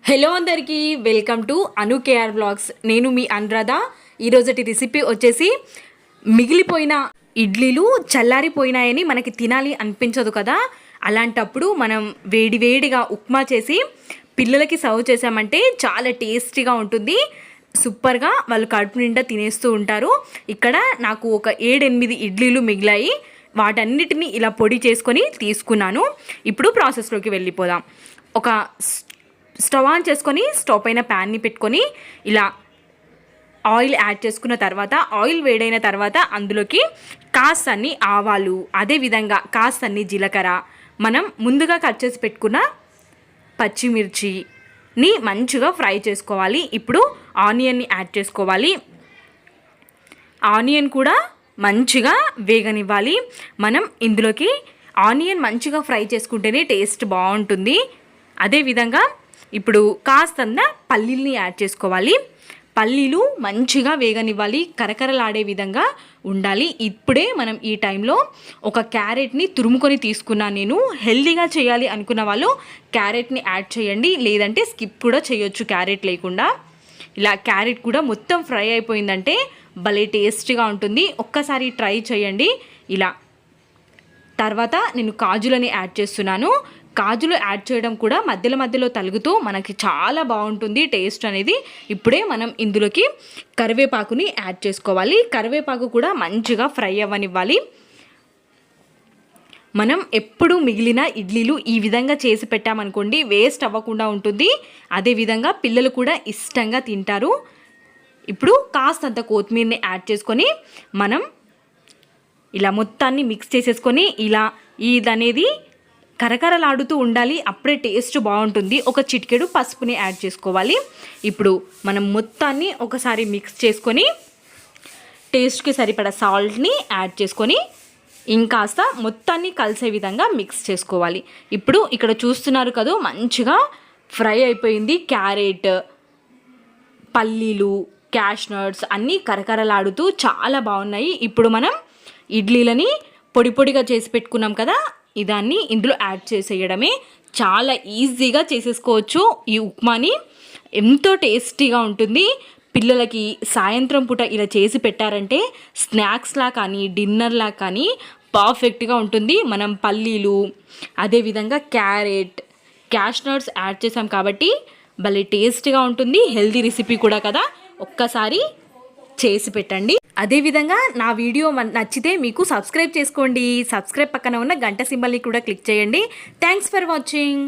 Hello అందరికీ welcome to Anu KR blogs. నేను మీ అనురాధ. ఈరోజటి రెసిపీ వచ్చేసి మిగిలిపోయిన ఇడ్లీలు చల్లారిపోయినాయని మనకి తినాలి అనిపించదు కదా, అలాంటప్పుడు మనం వేడివేడిగా ఉప్మా చేసి పిల్లలకి సర్వ్ చేసామంటే చాలా టేస్టీగా ఉంటుంది. సూపర్గా వాళ్ళు కడుపు నిండా తినేస్తూ ఉంటారు. ఇక్కడ నాకు ఒక 7-8 ఇడ్లీలు మిగిలాయి. వాటన్నిటిని ఇలా పొడి చేసుకొని తీసుకున్నాను. ఇప్పుడు ప్రాసెస్లోకి వెళ్ళిపోదాం. ఒక స్టవ్ ఆన్ చేసుకొని స్టవ్ పైన ప్యాన్ని పెట్టుకొని ఇలా ఆయిల్ యాడ్ చేసుకున్న తర్వాత ఆయిల్ వేడైన తర్వాత అందులోకి కాస్తన్ని ఆవాలు, అదేవిధంగా కాస్తన్ని జీలకర్ర, మనం ముందుగా కట్ చేసి పెట్టుకున్న పచ్చిమిర్చిని మంచిగా ఫ్రై చేసుకోవాలి. ఇప్పుడు ఆనియన్ని యాడ్ చేసుకోవాలి. ఆనియన్ కూడా మంచిగా వేగనివ్వాలి. మనం ఇందులోకి ఆనియన్ మంచిగా ఫ్రై చేసుకుంటేనే టేస్ట్ బాగుంటుంది. అదేవిధంగా ఇప్పుడు కాస్తంత పల్లీల్ని యాడ్ చేసుకోవాలి. పల్లీలు మంచిగా వేగనివ్వాలి, కరకరలాడే విధంగా ఉండాలి. ఇప్పుడే మనం ఈ టైంలో ఒక క్యారెట్ని తురుముకొని తీసుకున్నాను. నేను హెల్తీగా చేయాలి అనుకున్న వాళ్ళు క్యారెట్ని యాడ్ చేయండి, లేదంటే స్కిప్ కూడా చేయొచ్చు క్యారెట్ లేకుండా. ఇలా క్యారెట్ కూడా మొత్తం ఫ్రై అయిపోయిందంటే భలే టేస్టీగా ఉంటుంది. ఒక్కసారి ట్రై చేయండి. ఇలా తర్వాత నేను కాజులని యాడ్ చేస్తున్నాను. కాజులు యాడ్ చేయడం కూడా మధ్యలో తలుగుతూ మనకి చాలా బాగుంటుంది టేస్ట్ అనేది. ఇప్పుడే మనం ఇందులోకి కరివేపాకుని యాడ్ చేసుకోవాలి. కరివేపాకు కూడా మంచిగా ఫ్రై అవ్వనివ్వాలి. మనం ఎప్పుడు మిగిలిన ఇడ్లీలు ఈ విధంగా చేసి పెట్టామనుకోండి వేస్ట్ అవ్వకుండా ఉంటుంది. అదేవిధంగా పిల్లలు కూడా ఇష్టంగా తింటారు. ఇప్పుడు కాస్తంత కొత్తిమీరని యాడ్ చేసుకొని మనం ఇలా మొత్తాన్ని మిక్స్ చేసేసుకొని ఇలా ఇదనేది కరకరలాడుతూ ఉండాలి. అప్పుడే టేస్ట్ బాగుంటుంది. ఒక చిటికెడు పసుపుని యాడ్ చేసుకోవాలి. ఇప్పుడు మనం మొత్తాన్ని ఒకసారి మిక్స్ చేసుకొని టేస్ట్కి సరిపడా సాల్ట్ని యాడ్ చేసుకొని ఇంకాస్త మొత్తాన్ని కలిసే విధంగా మిక్స్ చేసుకోవాలి. ఇప్పుడు ఇక్కడ చూస్తున్నారు కదా, మంచిగా ఫ్రై అయిపోయింది. క్యారెట్, పల్లీలు, క్యాష్నట్స్ అన్నీ కరకరలాడుతూ చాలా బాగున్నాయి. ఇప్పుడు మనం ఇడ్లీలని పొడిగా చేసి పెట్టుకున్నాం కదా, ఇదాన్ని ఇందులో యాడ్ చేసేయడమే. చాలా ఈజీగా చేసేసుకోవచ్చు ఈ ఉప్మాని. ఎంతో టేస్టీగా ఉంటుంది. పిల్లలకి సాయంత్రం పూట ఇలా చేసి పెట్టారంటే స్నాక్స్లా కానీ డిన్నర్లా కానీ పర్ఫెక్ట్గా ఉంటుంది. మనం పల్లీలు, అదేవిధంగా క్యారెట్, క్యాష్నట్స్ యాడ్ చేసాం కాబట్టి భలే టేస్టీగా ఉంటుంది. హెల్తీ రెసిపీ కూడా కదా, ఒక్కసారి చేసి పెట్టండి. అదేవిధంగా నా వీడియో నచ్చితే మీకు సబ్స్క్రైబ్ చేసుకోండి. సబ్స్క్రైబ్ పక్కన ఉన్న గంట సింబల్ని కూడా క్లిక్ చేయండి. Thanks for watching.